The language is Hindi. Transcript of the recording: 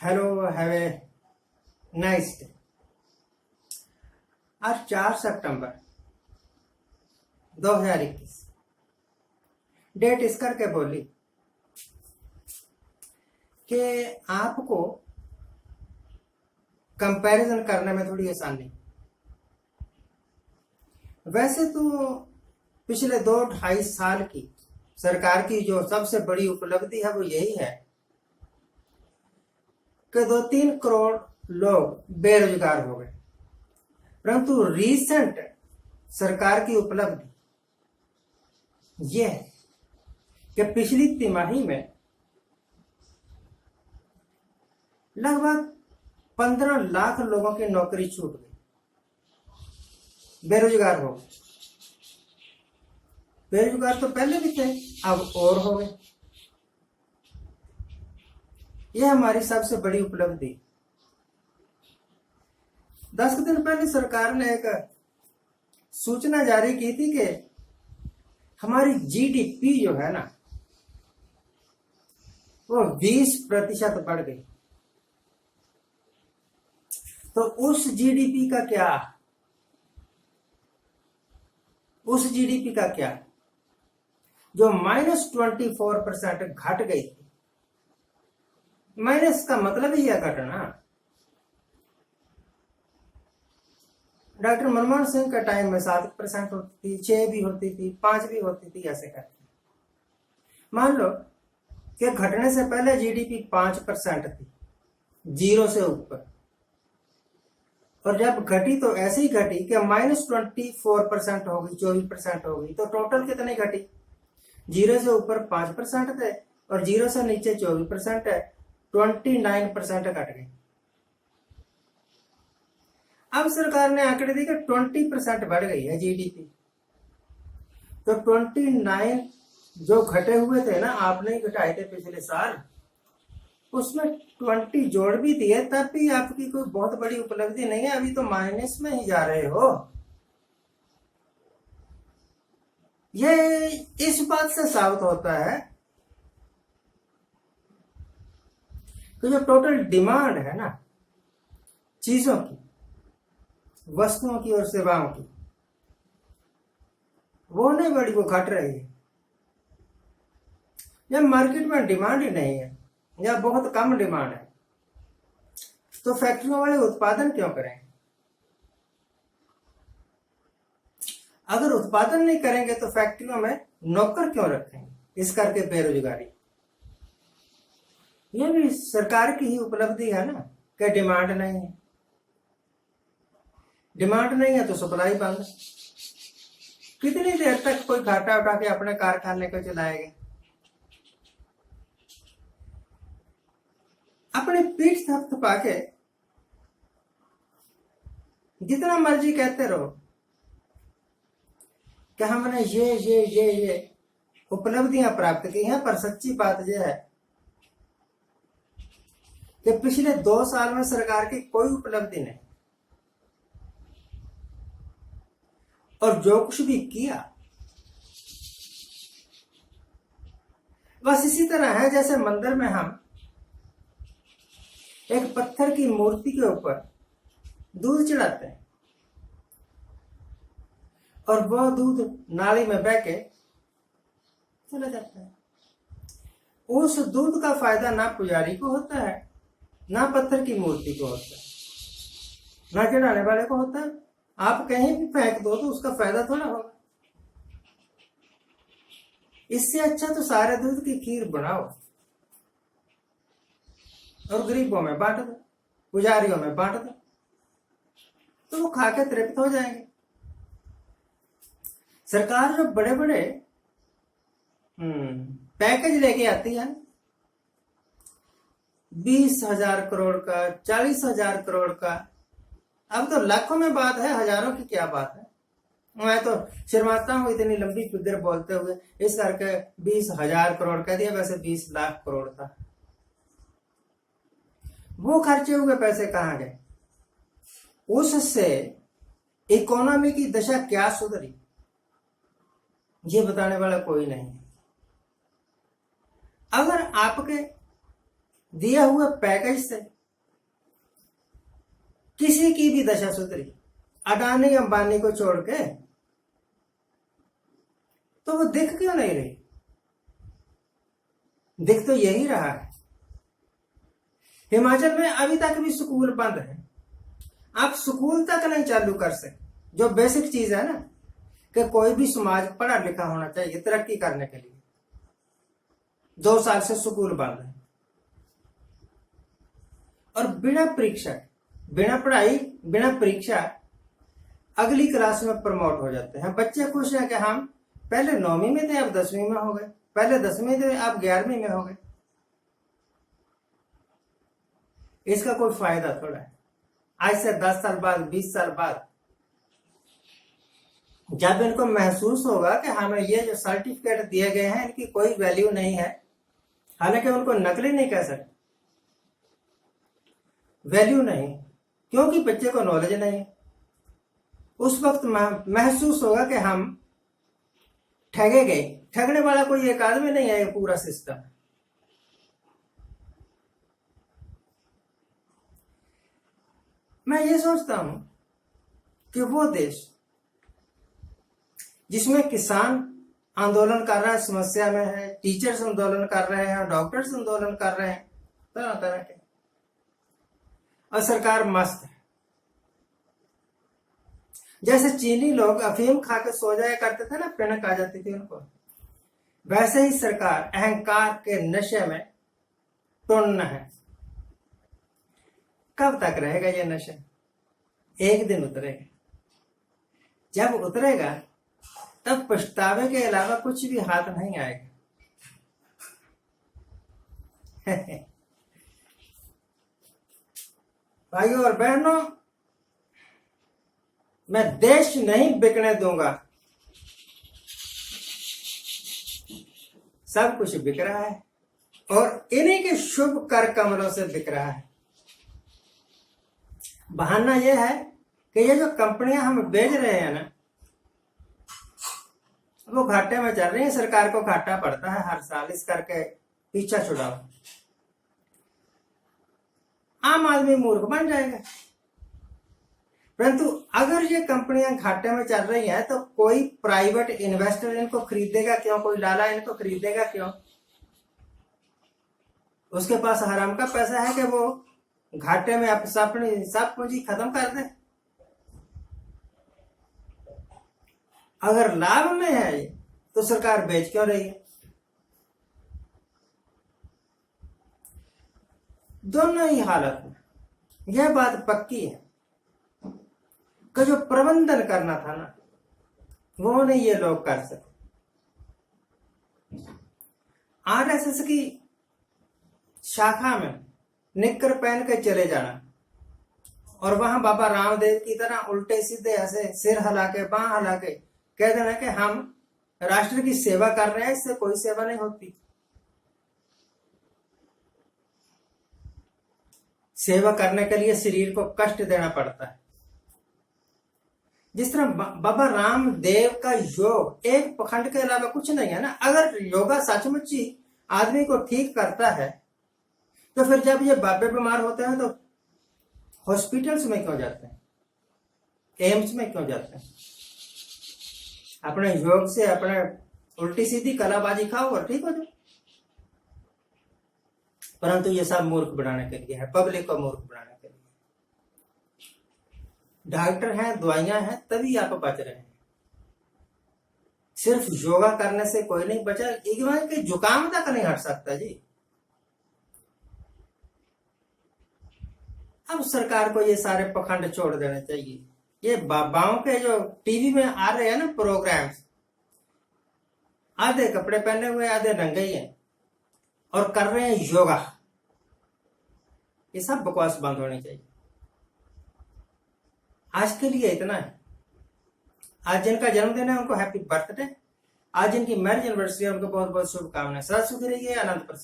Hello, have a nice day. आज 4 सितंबर 2021 डेट इस करके बोली कि आपको कंपैरिजन करने में थोड़ी आसानी। वैसे तो पिछले 2-2.5 साल की सरकार की जो सबसे बड़ी उपलब्धि है वो यही है कि 2-3 करोड़ लोग बेरोजगार हो गए। परंतु रीसेंट सरकार की उपलब्धि यह है कि पिछली तिमाही में लगभग 15 लाख लोगों की नौकरी छूट गई, बेरोजगार हो गए। बेरोजगार तो पहले भी थे, अब और हो गए। यह हमारी सबसे बड़ी उपलब्धि। 10 दिन पहले सरकार ने एक सूचना जारी की थी कि हमारी जीडीपी जो है ना वो 20% बढ़ गई। तो उस जीडीपी का क्या, जो -24% घट गई थी। माइनस का मतलब ही है घटना। डॉक्टर मनमोहन सिंह के टाइम में 7% होती थी, 6 भी होती थी, 5 भी होती थी, ऐसे करके। मान लो कि घटने से पहले जीडीपी 5% थी, 0 से ऊपर, और जब घटी तो ऐसी ही घटी कि -24% हो गई, 24% हो गई। तो टोटल कितनी घटी? 0 से ऊपर 5% थे और 0 से नीचे 24% है, 29% घट गई। अब सरकार ने आंकड़े दी कि 20% बढ़ गई है जीडीपी। तो 29 जो घटे हुए थे ना, आपने ही घटाए थे पिछले साल, उसमें 20 जोड़ भी दिए, तब भी आपकी कोई बहुत बड़ी उपलब्धि नहीं है। अभी तो माइनस में ही जा रहे हो। ये इस बात से साबित होता है कि जो टोटल डिमांड है ना चीजों की, वस्तुओं की और सेवाओं की, वो नहीं बढ़ी, वो घट रही है। जब मार्केट में डिमांड ही नहीं है या बहुत कम डिमांड है तो फैक्ट्रियों वाले उत्पादन क्यों करें? अगर उत्पादन नहीं करेंगे तो फैक्ट्रियों में नौकर क्यों रखेंगे? इस करके बेरोजगारी। ये भी सरकार की ही उपलब्धि है ना कि डिमांड नहीं है। डिमांड नहीं है तो सप्लाई बंद। कितनी देर तक कोई घाटा उठा के अपने कारखाने को चलाएगा? अपनी पीठ थपथपा के जितना मर्जी कहते रहो कि हमने ये उपलब्धियां प्राप्त की हैं, पर सच्ची बात यह है कि पिछले 2 साल में सरकार की कोई उपलब्धि नहीं, और जो कुछ भी किया बस इसी तरह है जैसे मंदिर में हम एक पत्थर की मूर्ति के ऊपर दूध चढ़ाते हैं और वह दूध नाली में बह के चला जाता है। उस दूध का फायदा ना पुजारी को होता है, ना पत्थर की मूर्ति को होता है, ना चढ़ाने वाले को होता है। आप कहीं भी फेंक दो तो उसका फायदा थोड़ा होगा। इससे अच्छा तो सारे दूध की खीर बनाओ और गरीबों में बांट दो, पुजारियों में बांट दो, तो वो खा के तृप्त हो जाएंगे। सरकार जो बड़े बड़े पैकेज लेके आती है, 20,000 करोड़ का, 40,000 करोड़ का, अब तो लाखों में बात है, हजारों की क्या बात है। मैं तो शर्माता हूं इतनी लंबी फिगर बोलते हुए। इस करके 20,000 करोड़ कह दिया, वैसे 20 लाख करोड़ था। वो खर्चे हुए पैसे कहां गए? उससे इकोनॉमी की दशा क्या सुधरी, ये बताने वाला कोई नहीं। अगर आपके दिए हुए पैकेज से किसी की भी दशा सुधरी, अडानी अंबानी को छोड़ के, तो वो दिख क्यों नहीं रही? दिख तो यही रहा है। हिमाचल में अभी तक भी स्कूल बंद है। आप स्कूल तक नहीं चालू कर सकते, जो बेसिक चीज है ना, कि कोई भी समाज पढ़ा लिखा होना चाहिए तरक्की करने के लिए। 2 साल से स्कूल बंद है, और बिना परीक्षा, बिना पढ़ाई, बिना परीक्षा अगली क्लास में प्रमोट हो जाते हैं। बच्चे खुश हैं कि हम पहले 9वीं में थे, अब 10वीं में हो गए, पहले 10वीं थे, अब 11वीं में हो गए। इसका कोई फायदा थोड़ा है। आज से 10 साल बाद, 20 साल बाद, जब इनको महसूस होगा कि हमें ये जो सर्टिफिकेट दिए गए हैं इनकी कोई वैल्यू नहीं है, हालांकि उनको नकली नहीं कह सकते, वैल्यू नहीं, क्योंकि बच्चे को नॉलेज नहीं, उस वक्त महसूस होगा कि हम ठगे गए। ठगने वाला कोई एक आदमी नहीं है, ये पूरा सिस्टम। मैं ये सोचता हूं कि वो देश जिसमें किसान आंदोलन कर रहा है, समस्या में है, टीचर्स आंदोलन कर रहे हैं, डॉक्टर्स आंदोलन कर रहे हैं, तरह तरह के, और सरकार मस्त है। जैसे चीनी लोग अफीम खा के सो जाया करते थे ना, पिनक आ जाती थी उनको, वैसे ही सरकार अहंकार के नशे में टुन्न है। कब तक रहेगा ये नशा? एक दिन उतरेगा। जब उतरेगा तब पछतावे के अलावा कुछ भी हाथ नहीं आएगा। भाइयों और बहनों, मैं देश नहीं बिकने दूंगा। सब कुछ बिक रहा है, और इन्हीं के शुभ कर कमलों से बिक रहा है। बहाना यह है कि ये जो कंपनियां हम बेच रहे हैं ना, वो घाटे में चल रही है। सरकार को घाटा पड़ता है हर साल, इस करके पीछा छुड़ाओ। आम आदमी मूर्ख बन जाएगा। परंतु अगर ये कंपनियां घाटे में चल रही हैं तो कोई प्राइवेट इन्वेस्टर इनको खरीदेगा क्यों? कोई लाला इनको खरीदेगा क्यों? उसके पास हराम का पैसा है कि वो घाटे में अपनी सब पूंजी खत्म कर दे। अगर लाभ में है तो सरकार बेच क्यों रही है? दोनों ही हालत में यह बात पक्की है कि जो प्रबंधन करना था ना, वो नहीं ये लोग कर सके। आरएसएस की शाखा में निक्कर पहन के चले जाना और वहां बाबा रामदेव की तरह उल्टे सीधे ऐसे सिर हिला के, बांह हिला के कह देना कि हम राष्ट्र की सेवा कर रहे हैं, इससे कोई सेवा नहीं होती। सेवा करने के लिए शरीर को कष्ट देना पड़ता है। जिस तरह बाबा रामदेव का योग एक पखंड के अलावा कुछ नहीं है ना। अगर योगा सचमुच ही आदमी को ठीक करता है तो फिर जब ये बाबे बीमार होते हैं तो हॉस्पिटल्स में क्यों जाते हैं, एम्स में क्यों जाते हैं? अपने योग से अपने उल्टी सीधी कलाबाजी खाओ और ठीक हो जाओ। परंतु ये सब मूर्ख बनाने के लिए है, पब्लिक को मूर्ख बनाने के लिए। डॉक्टर हैं, दवाइयां हैं, तभी आप बच रहे हैं। सिर्फ योगा करने से कोई नहीं बचा। कि जुकाम तक नहीं हट सकता जी। अब सरकार को ये सारे पखंड छोड़ देने चाहिए। ये बाबाओं के जो टीवी में आ रहे हैं ना प्रोग्राम्स, आधे कपड़े पहने हुए आधे नंगे ही हैं और कर रहे हैं योगा। ये सब बकवास बंद होनी चाहिए। आज के लिए इतना है। आज जिनका जन्मदिन है उनको हैप्पी बर्थडे। आज जिनकी मैरिज एनिवर्सरी है उनको बहुत बहुत शुभकामनाएं। सदा सुखी रहिए, आनंद प्रसन्न।